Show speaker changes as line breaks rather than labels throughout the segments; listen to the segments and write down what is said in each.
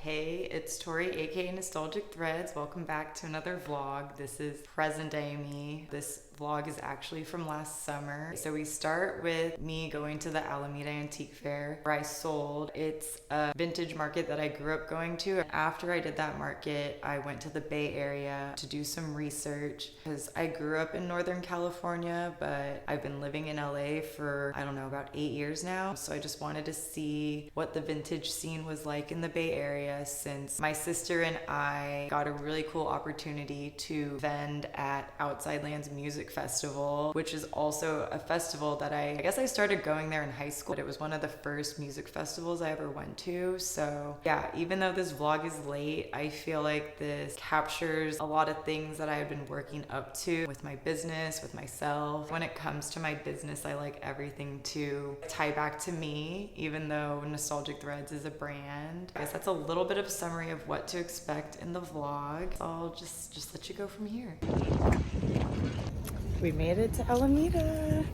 Hey, it's Tori, aka Nostalgic Threadz. Welcome back to another vlog. This is present day me. This vlog is actually from last summer. So we start with me going to the Alameda Antique Fair where I sold. It's a vintage market that I grew up going to. After I did that market, I went to the Bay Area to do some research because I grew up in Northern California, but I've been living in LA for, I don't know, about 8 years now. So I just wanted to see what the vintage scene was like in the Bay Area, since my sister and I got a really cool opportunity to vend at Outside Lands Music Festival, which is also a festival that I guess I started going there in high school. It was one of the first music festivals I ever went to. So yeah, even though this vlog is late, I feel like this captures a lot of things that I've been working up to with my business, with myself. When it comes to my business, I like everything to tie back to me, even though Nostalgic Threadz is a brand. I guess that's a little bit of a summary of what to expect in the vlog. I'll just let you go from here. We made it to Alameda.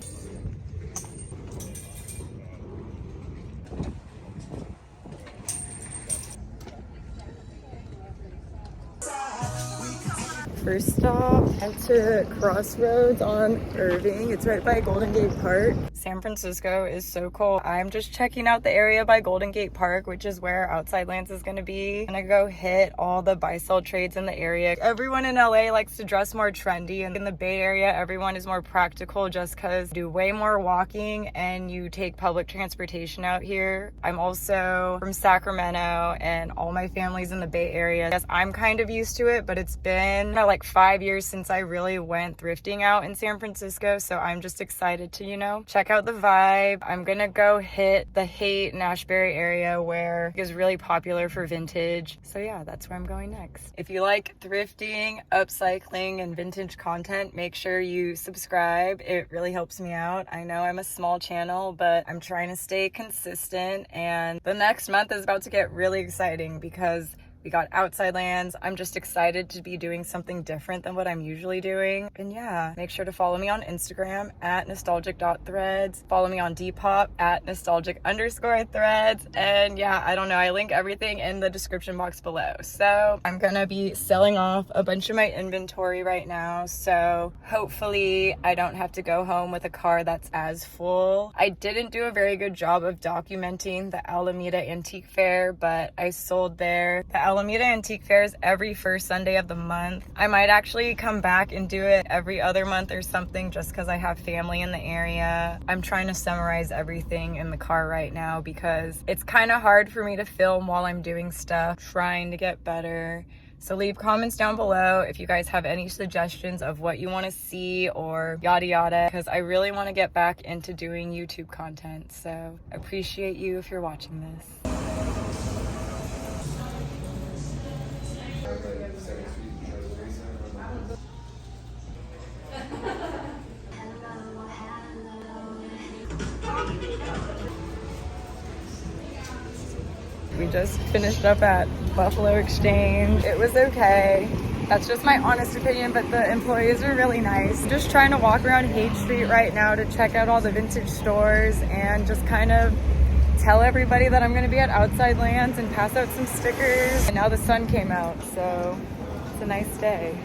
First stop, head to Crossroads on Irving. It's right by Golden Gate Park. San Francisco is so cool. I'm just checking out the area by Golden Gate Park, which is where Outside Lands is gonna be. I'm gonna go hit all the buy-sell trades in the area. Everyone in LA likes to dress more trendy, and in the Bay Area, everyone is more practical just because you do way more walking and you take public transportation out here. I'm also from Sacramento and all my family's in the Bay Area. Yes, I'm kind of used to it, but it's been like 5 years since I really went thrifting out in San Francisco, so I'm just excited to, check out the vibe. I'm gonna go hit the Haight and Ashbury area where it is really popular for vintage. So yeah, that's where I'm going next. If you like thrifting, upcycling, and vintage content, make sure you subscribe. It really helps me out. I know I'm a small channel, but I'm trying to stay consistent, and the next month is about to get really exciting because we got Outside Lands. I'm just excited to be doing something different than what I'm usually doing. And yeah, make sure to follow me on Instagram at nostalgic.threadz. Follow me on depop at nostalgic_threads. And yeah, I don't know, I link everything in the description box below. So I'm gonna be selling off a bunch of my inventory right now. So hopefully I don't have to go home with a car that's as full. I didn't do a very good job of documenting the Alameda Antique Fair, but I sold there. The Alameda Antique Fair is every first Sunday of the month. I might actually come back and do it every other month or something just because I have family in the area. I'm trying to summarize everything in the car right now because it's kind of hard for me to film while I'm doing stuff, trying to get better. So leave comments down below if you guys have any suggestions of what you want to see or yada yada, because I really want to get back into doing YouTube content. So I appreciate you if you're watching this. We just finished up at Buffalo Exchange. It was okay. That's just my honest opinion, but the employees are really nice. Just trying to walk around Haight Street right now to check out all the vintage stores and just kind of tell everybody that I'm gonna be at Outside Lands and pass out some stickers. And now the sun came out, so it's a nice day.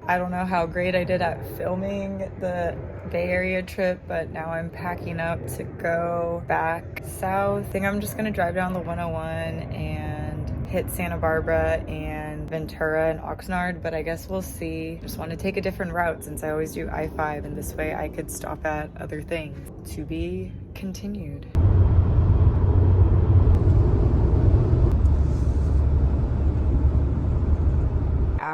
I don't know how great I did at filming the Bay Area trip, but now I'm packing up to go back south. I think I'm just gonna drive down the 101 and hit Santa Barbara and Ventura and Oxnard, but I guess we'll see. Just want to take a different route since I always do I-5, and this way I could stop at other things. To be continued.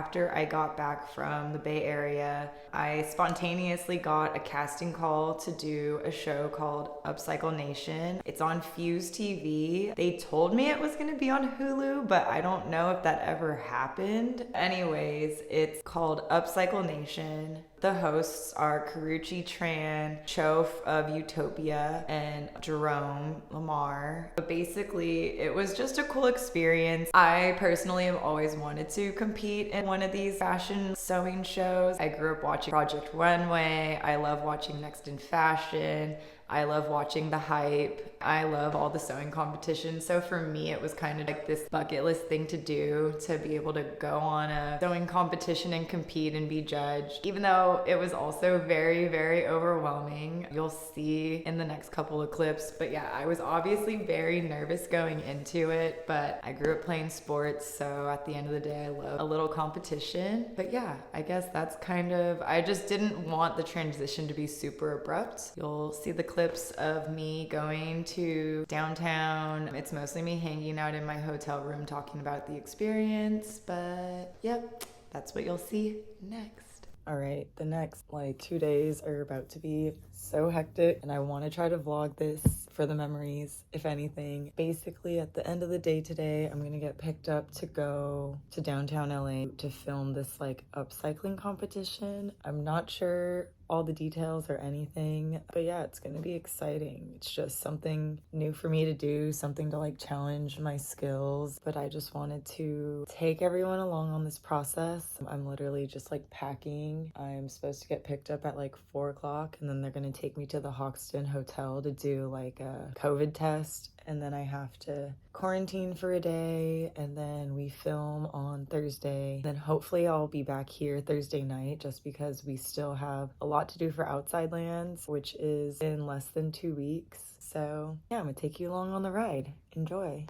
after I got back from the Bay Area, I spontaneously got a casting call to do a show called UPCYCLE Nation. It's on Fuse TV. They told me it was gonna be on Hulu, but I don't know if that ever happened. Anyways, it's called UPCYCLE Nation. The hosts are Karuchi Tran, Chof of Utopia, and Jerome Lamar. But basically, it was just a cool experience. I personally have always wanted to compete in one of these fashion sewing shows. I grew up watching Project Runway. I love watching Next in Fashion. I love watching The Hype. I love all the sewing competitions. So for me, it was kind of like this bucket list thing to do, to be able to go on a sewing competition and compete and be judged. Even though it was also very, very overwhelming. You'll see in the next couple of clips. But yeah, I was obviously very nervous going into it, but I grew up playing sports. So at the end of the day, I love a little competition. But yeah, I guess that's kind of, I just didn't want the transition to be super abrupt. You'll see the clips of me going to downtown. It's mostly me hanging out in my hotel room talking about the experience, but yep, that's what you'll see next. All right, the next 2 days are about to be so hectic, and I want to try to vlog this for the memories, if anything. Basically, at the end of the day today, I'm gonna get picked up to go to downtown LA to film this upcycling competition. I'm not sure all the details or anything, but yeah, it's gonna be exciting. It's just something new for me to do, something to challenge my skills, but I just wanted to take everyone along on this process. I'm literally just packing. I'm supposed to get picked up at 4 o'clock, and then they're gonna take me to the Hoxton Hotel to do a COVID test, and then I have to quarantine for a day, and then we film on Thursday. Then hopefully I'll be back here Thursday night, just because we still have a lot to do for Outside Lands, which is in less than 2 weeks. So yeah, I'm gonna take you along on the ride. Enjoy.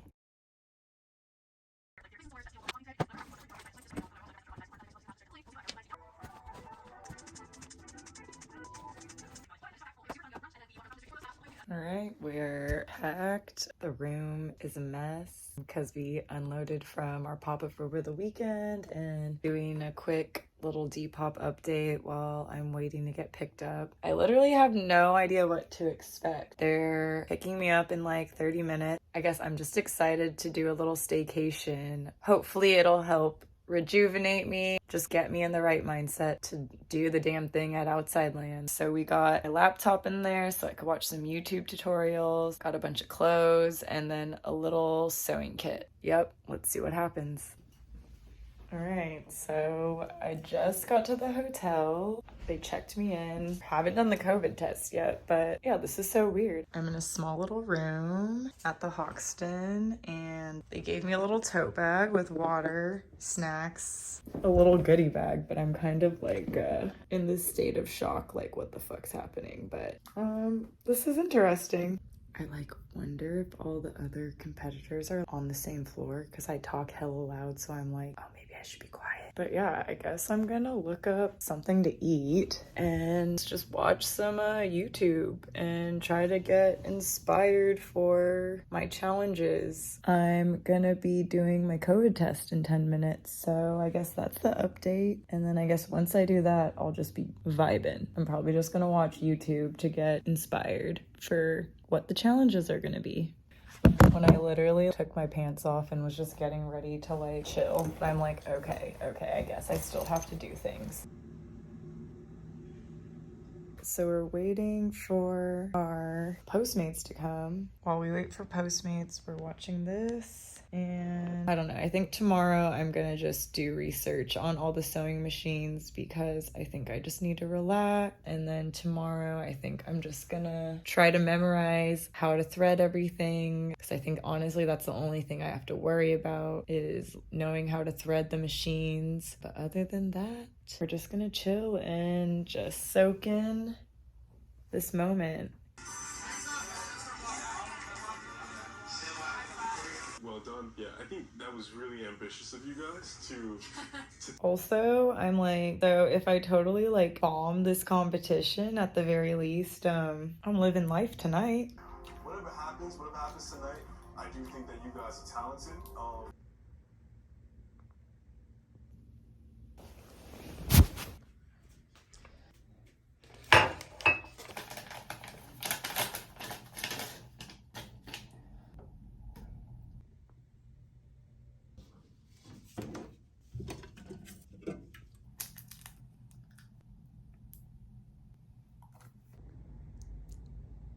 All right, we're packed. The room is a mess because we unloaded from our pop-up over the weekend, and doing a quick little depop update while I'm waiting to get picked up. I literally have no idea what to expect. They're picking me up in 30 minutes. I guess I'm just excited to do a little staycation. Hopefully it'll help rejuvenate me, just get me in the right mindset to do the damn thing at Outside Land. So we got a laptop in there so I could watch some YouTube tutorials, got a bunch of clothes, and then a little sewing kit. Yep, let's see what happens. All right, so I just got to the hotel. They checked me in. Haven't done the COVID test yet, but yeah, this is so weird. I'm in a small little room at the Hoxton, and they gave me a little tote bag with water, snacks, a little goodie bag, but I'm kind of in this state of shock, what the fuck's happening, but this is interesting. I wonder if all the other competitors are on the same floor, because I talk hella loud, so I'm oh, maybe I should be quiet. But yeah, I guess I'm gonna look up something to eat and just watch some YouTube and try to get inspired for my challenges. I'm gonna be doing my COVID test in 10 minutes, so I guess that's the update. And then I guess once I do that, I'll just be vibing. I'm probably just gonna watch YouTube to get inspired for what the challenges are gonna be. When I literally took my pants off and was just getting ready to chill, I'm okay, I guess I still have to do things. So we're waiting for our Postmates to come. While we wait for Postmates, we're watching this. And I don't know, I think tomorrow I'm gonna just do research on all the sewing machines, because I think I just need to relax. And then tomorrow I think I'm just gonna try to memorize how to thread everything, because I think honestly that's the only thing I have to worry about, is knowing how to thread the machines. But other than that, we're just gonna chill and just soak in this moment.
Well done. Yeah, I think that was really ambitious of you guys to...
Also, I'm so if I totally bomb this competition, at the very least, I'm living life tonight.
Whatever happens tonight, I do think that you guys are talented.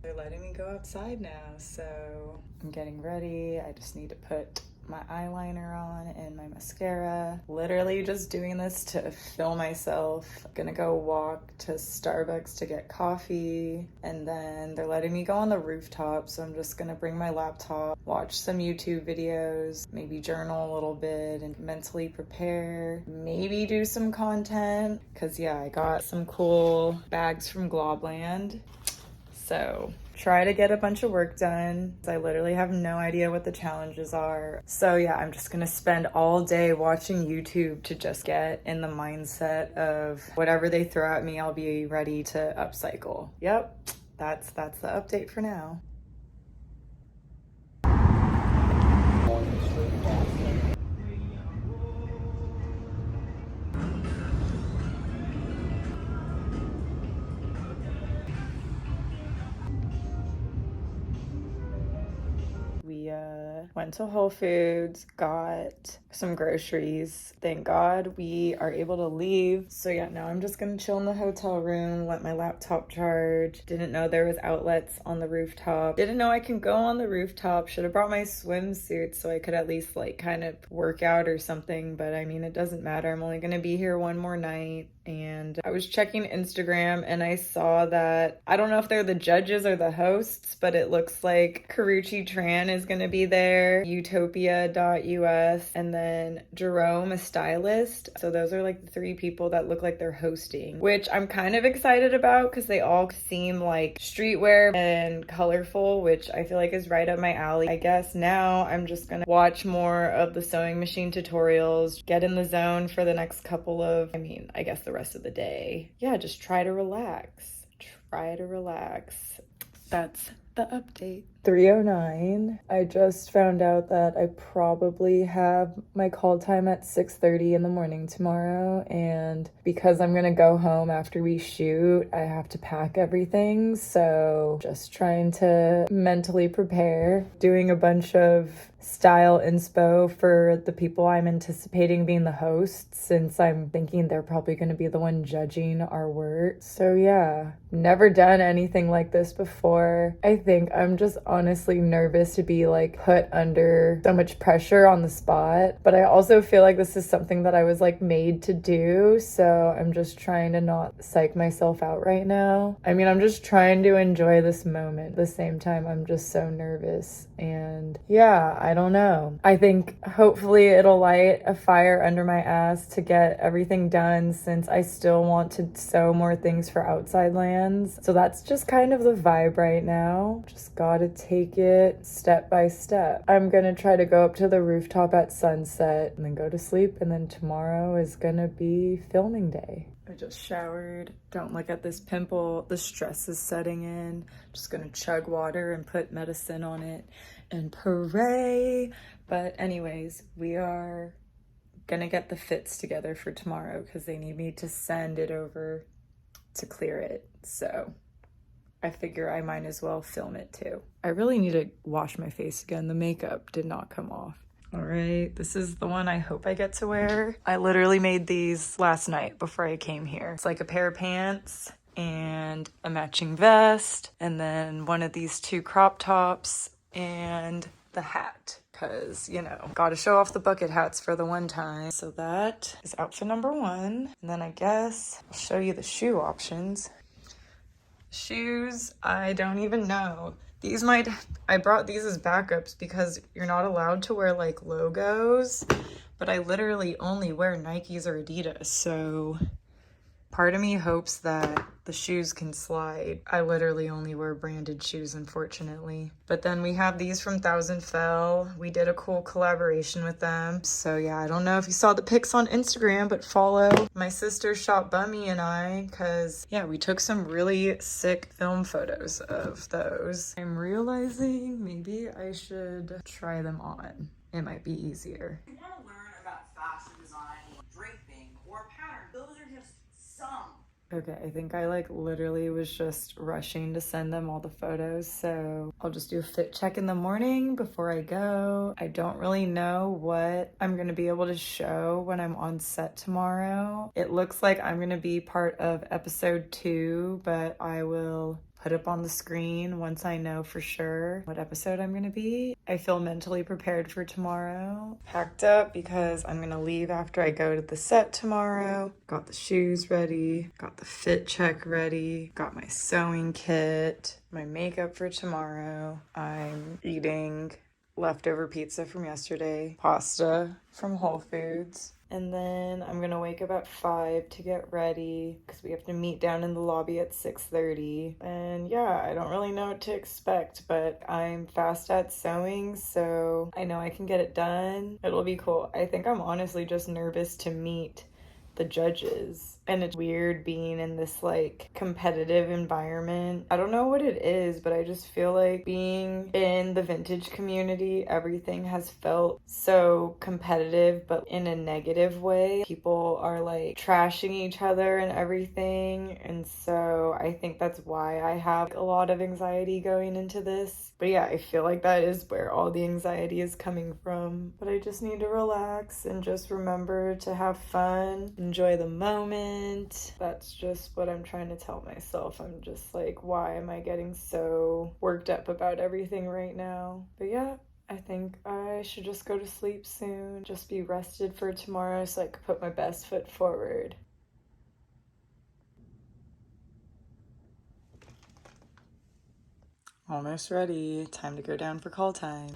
They're letting me go outside now, so I'm getting ready. I just need to put my eyeliner on and my mascara. Literally just doing this to film myself. I'm gonna go walk to Starbucks to get coffee, and then they're letting me go on the rooftop, so I'm just gonna bring my laptop, watch some YouTube videos, maybe journal a little bit and mentally prepare, maybe do some content, because yeah, I got some cool bags from Globland. So try to get a bunch of work done. I literally have no idea what the challenges are. So yeah, I'm just gonna spend all day watching YouTube to just get in the mindset of whatever they throw at me, I'll be ready to upcycle. Yep, that's the update for now. We went to Whole Foods, got some groceries. Thank God we are able to leave. So yeah, now I'm just gonna chill in the hotel room, let my laptop charge. Didn't know there was outlets on the rooftop. Didn't know I can go on the rooftop. Should have brought my swimsuit so I could at least like kind of work out or something. But I mean, it doesn't matter. I'm only gonna be here one more night. And I was checking Instagram and I saw that, I don't know if they're the judges or the hosts, but it looks like Karuchi Tran is going to be there, Utopia.us, and then Jerome, a stylist. So those are like the three people that look like they're hosting, which I'm kind of excited about because they all seem like streetwear and colorful, which I feel like is right up my alley. I guess now I'm just going to watch more of the sewing machine tutorials, get in the zone for the next couple of, I guess the rest of the day. Yeah, just try to relax. That's the update. 3:09. I just found out that I probably have my call time at 6:30 in the morning tomorrow, and because I'm gonna go home after we shoot, I have to pack everything, so just trying to mentally prepare, doing a bunch of style inspo for the people I'm anticipating being the hosts, since I'm thinking they're probably going to be the one judging our work. So yeah, never done anything like this before. I think I'm just honestly nervous to be like put under so much pressure on the spot, but I also feel like this is something that I was like made to do, so I'm just trying to not psych myself out right now. I'm just trying to enjoy this moment. At the same time, I'm just so nervous, and yeah, I don't know. I think hopefully it'll light a fire under my ass to get everything done, since I still want to sew more things for Outside Lands. So that's just kind of the vibe right now. Just gotta take it step by step. I'm gonna try to go up to the rooftop at sunset and then go to sleep, and then tomorrow is gonna be filming day. I just showered. Don't look at this pimple. The stress is setting in. Just gonna chug water and put medicine on it and pray. But anyways, we are gonna get the fits together for tomorrow because they need me to send it over to clear it. So I figure I might as well film it too. I really need to wash my face again. The makeup did not come off. All right, this is the one I hope I get to wear. I literally made these last night before I came here. It's like a pair of pants and a matching vest, and then one of these two crop tops and the hat, because, gotta show off the bucket hats for the one time. So that is outfit number one. And then I guess I'll show you the shoe options. Shoes, I don't even know. I brought these as backups because you're not allowed to wear like logos, but I literally only wear Nikes or Adidas, so part of me hopes that the shoes can slide. I literally only wear branded shoes, unfortunately. But then we have these from Thousand Fell. We did a cool collaboration with them. So yeah, I don't know if you saw the pics on Instagram, but follow my sister shop Bummy and I, because yeah, we took some really sick film photos of those. I'm realizing maybe I should try them on. It might be easier.
If you want to learn about fashion design, draping, or pattern, those are just some.
Okay, I think I literally was just rushing to send them all the photos, so I'll just do a fit check in the morning before I go. I don't really know what I'm gonna be able to show when I'm on set tomorrow. It looks like I'm gonna be part of episode 2, but I will put up on the screen once I know for sure what episode I'm gonna be. I feel mentally prepared for tomorrow. Packed up because I'm gonna leave after I go to the set tomorrow. Got the shoes ready, got the fit check ready, got my sewing kit, my makeup for tomorrow. I'm eating leftover pizza from yesterday, pasta from Whole Foods. And then I'm gonna wake up at 5 to get ready because we have to meet down in the lobby at 6:30. And yeah, I don't really know what to expect, but I'm fast at sewing, so I know I can get it done. It'll be cool. I think I'm honestly just nervous to meet the judges. And it's weird being in this like competitive environment. I don't know what it is, but I just feel like being in the vintage community, everything has felt so competitive, but in a negative way. People are like trashing each other and everything. And so I think that's why I have a lot of anxiety going into this. But yeah, I feel like that is where all the anxiety is coming from. But I just need to relax and just remember to have fun, enjoy the moment. That's just what I'm trying to tell myself. I'm just like, why am I getting so worked up about everything right now? But yeah, I think I should just go to sleep soon, just be rested for tomorrow so I could put my best foot forward. Almost ready. Time to go down for call time.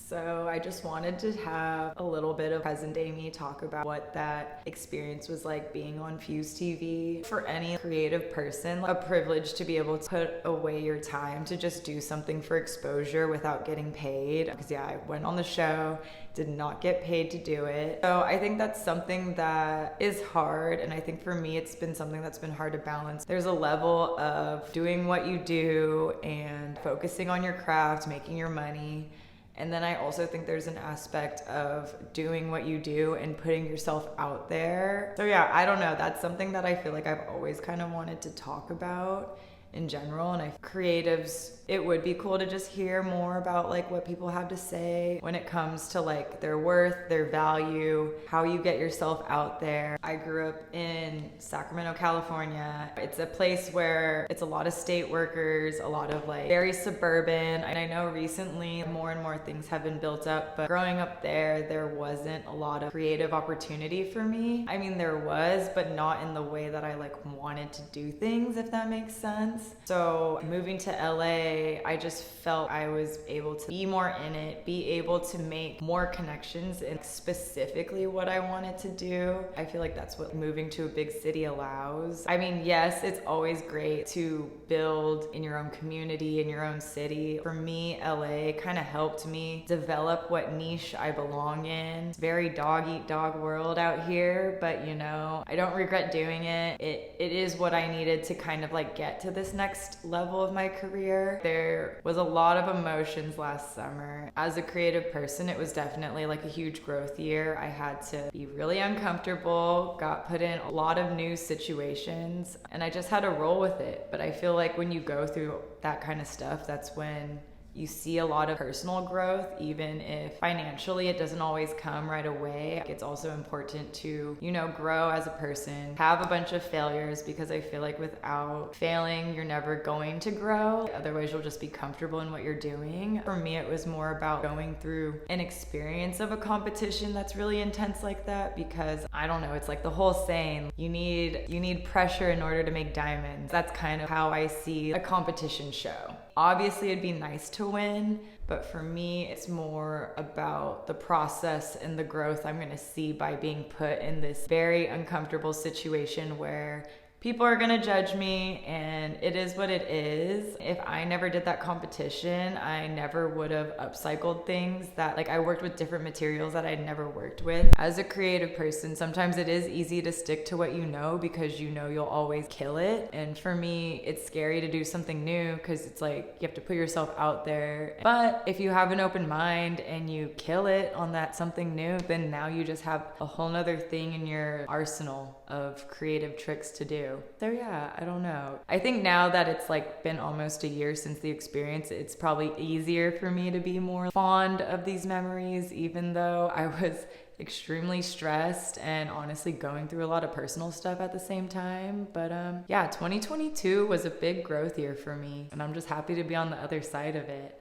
So I just wanted to have a little bit of present day me talk about what that experience was like being on Fuse TV. For any creative person, a privilege to be able to put away your time to just do something for exposure without getting paid. Because yeah, I went on the show, did not get paid to do it. So I think that's something that is hard, and I think for me it's been something that's been hard to balance. There's a level of doing what you do and focusing on your craft, making your money. And then I also think there's an aspect of doing what you do and putting yourself out there. So yeah, I don't know. That's something that I feel like I've always kind of wanted to talk about in general. And creatives, it would be cool to just hear more about like what people have to say when it comes to like their worth, their value, how you get yourself out there. I grew up in Sacramento, California. It's a place where it's a lot of state workers, a lot of like very suburban. And I know recently more and more things have been built up, but growing up there wasn't a lot of creative opportunity for me. I mean, there was, but not in the way that I like wanted to do things, if that makes sense. So moving to LA, I just felt I was able to be more in it, be able to make more connections in specifically what I wanted to do. I feel like that's what moving to a big city allows. I mean, yes, it's always great to build in your own community, in your own city. For me, LA kind of helped me develop what niche I belong in. It's very dog eat dog world out here, but you know, I don't regret doing it. It is what I needed to kind of like get to this next level of my career. There was a lot of emotions last summer. As a creative person, it was definitely like a huge growth year. I had to be really uncomfortable, got put in a lot of new situations, and I just had to roll with it. But I feel like when you go through that kind of stuff, that's when you see a lot of personal growth, even if financially it doesn't always come right away. It's also important to, you know, grow as a person, have a bunch of failures, because I feel like without failing, you're never going to grow. Otherwise, you'll just be comfortable in what you're doing. For me, it was more about going through an experience of a competition that's really intense like that, because I don't know, it's like the whole saying, you need pressure in order to make diamonds. That's kind of how I see a competition show. Obviously, it'd be nice to win, but for me, it's more about the process and the growth I'm gonna see by being put in this very uncomfortable situation where people are gonna judge me, and it is what it is. If I never did that competition, I never would have upcycled things that, like, I worked with different materials that I'd never worked with. As a creative person, sometimes it is easy to stick to what you know because you know you'll always kill it. And for me, it's scary to do something new because it's like you have to put yourself out there. But if you have an open mind and you kill it on that something new, then now you just have a whole nother thing in your arsenal of creative tricks to do. too. So yeah, I don't know. I think now that it's like been almost a year since the experience, it's probably easier for me to be more fond of these memories, even though I was extremely stressed and honestly going through a lot of personal stuff at the same time. But yeah, 2022 was a big growth year for me, and I'm just happy to be on the other side of it.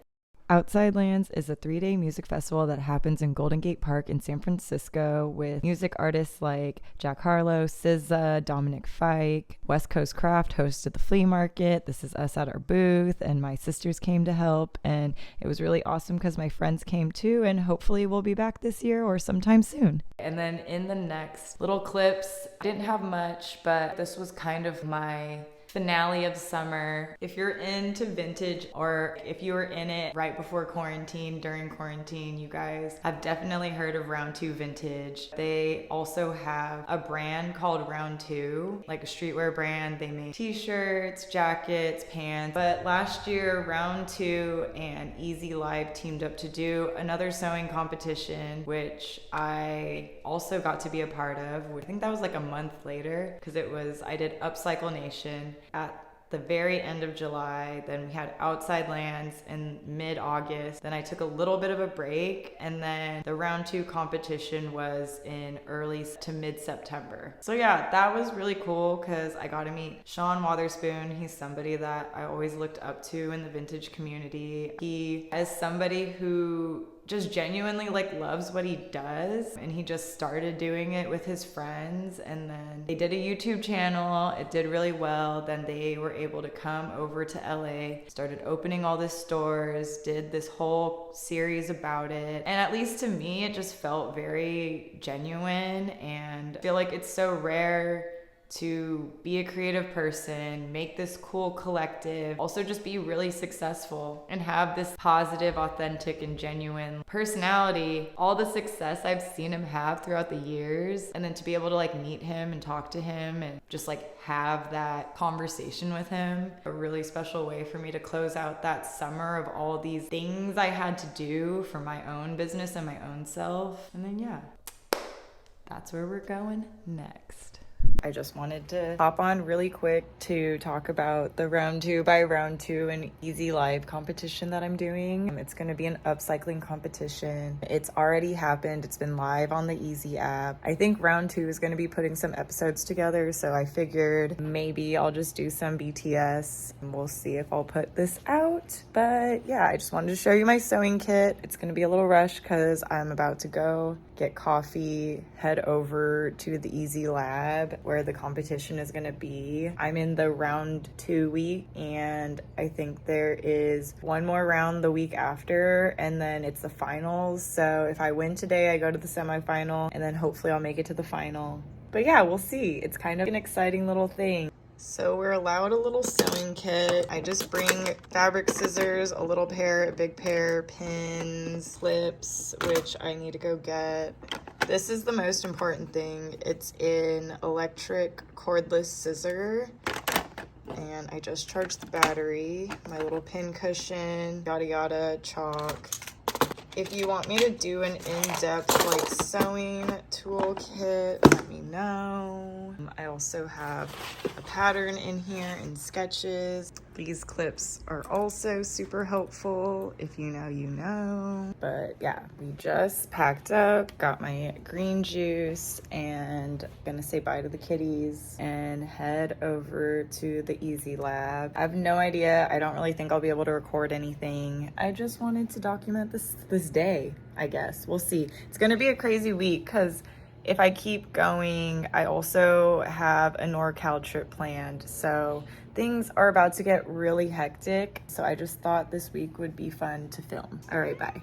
Outside Lands is a 3-day music festival that happens in Golden Gate Park in San Francisco with music artists like Jack Harlow, SZA, Dominic Fike. West Coast Craft hosted the flea market. This is us at our booth, and my sisters came to help, and it was really awesome because my friends came too, and hopefully we'll be back this year or sometime soon. And then in the next little clips, I didn't have much, but this was kind of my finale of summer. If you're into vintage, or if you were in it right before quarantine, during quarantine, you guys have definitely heard of Round 2 Vintage. They also have a brand called Round 2, like a streetwear brand. They make t-shirts, jackets, pants. But last year, Round 2 and Easy Live teamed up to do another sewing competition, which I also got to be a part of. I think that was like a month later, because I did UPCYCLE Nation at the very end of July. Then we had Outside Lands in mid-August. Then I took a little bit of a break, and then the Round 2 competition was in early to mid-September. So yeah, that was really cool because I got to meet Sean Wotherspoon. He's somebody that I always looked up to in the vintage community. He is somebody who just genuinely like loves what he does, and he just started doing it with his friends, and then they did a YouTube channel. It did really well. Then they were able to come over to LA, started opening all the stores, did this whole series about it, and at least to me it just felt very genuine. And I feel like it's so rare to be a creative person, make this cool collective, also just be really successful and have this positive, authentic, and genuine personality. All the success I've seen him have throughout the years, and then to be able to like meet him and talk to him and just like have that conversation with him, a really special way for me to close out that summer of all these things I had to do for my own business and my own self. And then yeah, that's where we're going next. I just wanted to hop on really quick to talk about the Round 2 by Round 2 and Easy Live competition that I'm doing. It's going to be an upcycling competition. It's already happened. It's been live on the Easy app. I think Round 2 is going to be putting some episodes together, so I figured maybe I'll just do some BTS and we'll see if I'll put this out. But yeah, I just wanted to show you my sewing kit. It's going to be a little rush because I'm about to go get coffee, head over to the Easy Lab where the competition is going to be. I'm in the Round 2 week, and I think there is one more round the week after, and then it's the finals. So if I win today, I go to the semifinal, and then hopefully I'll make it to the final. But yeah, we'll see. It's kind of an exciting little thing. So we're allowed a little sewing kit. I just bring fabric scissors, a little pair, a big pair, pins, clips, which I need to go get. This is the most important thing. It's an electric cordless scissor, and I just charged the battery, my little pin cushion, yada yada, chalk. If you want me to do an in-depth like sewing toolkit, let me know. I also have a pattern in here and sketches. These clips are also super helpful. If you know, you know. But yeah, we just packed up, got my green juice, and gonna say bye to the kitties and head over to the Easy Lab. I have no idea. I don't really think I'll be able to record anything. I just wanted to document this day, I guess. We'll see. It's gonna be a crazy week because if I keep going, I also have a NorCal trip planned. So things are about to get really hectic. So I just thought this week would be fun to film. All right, bye.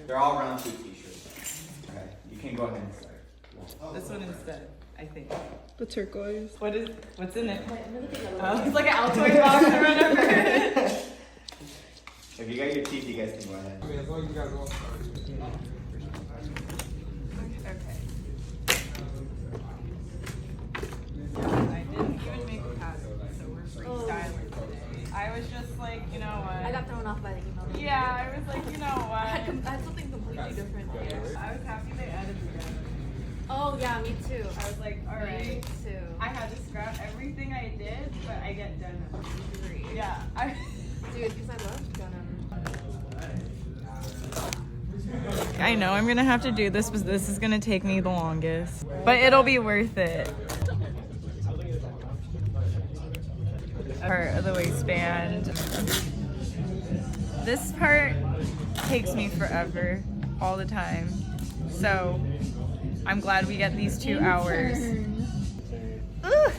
They're all Round 2 t-shirts. Okay, you can go ahead and start.
This one instead, I think.
The turquoise.
What's in it? Oh, it's like an Altoid box or whatever.
If you got your teeth, you guys can go ahead.
As long as you guys all start.
Okay. I didn't even make a pattern. I was just like, you know what?
I got thrown off by the email.
Yeah, I was like, you know what?
I had something completely different here.
I was happy they added the gun.
Oh yeah, me too.
I was like, all
Me
right.
too.
I had to scrap everything I did, but I get denim.
Agreed.
Yeah.
Dude, because I love denim.
I know I'm gonna have to do this, but this is gonna take me the longest. But it'll be worth it. Part of the waistband. This part takes me forever, all the time. So I'm glad we get these 2 hours. Ugh.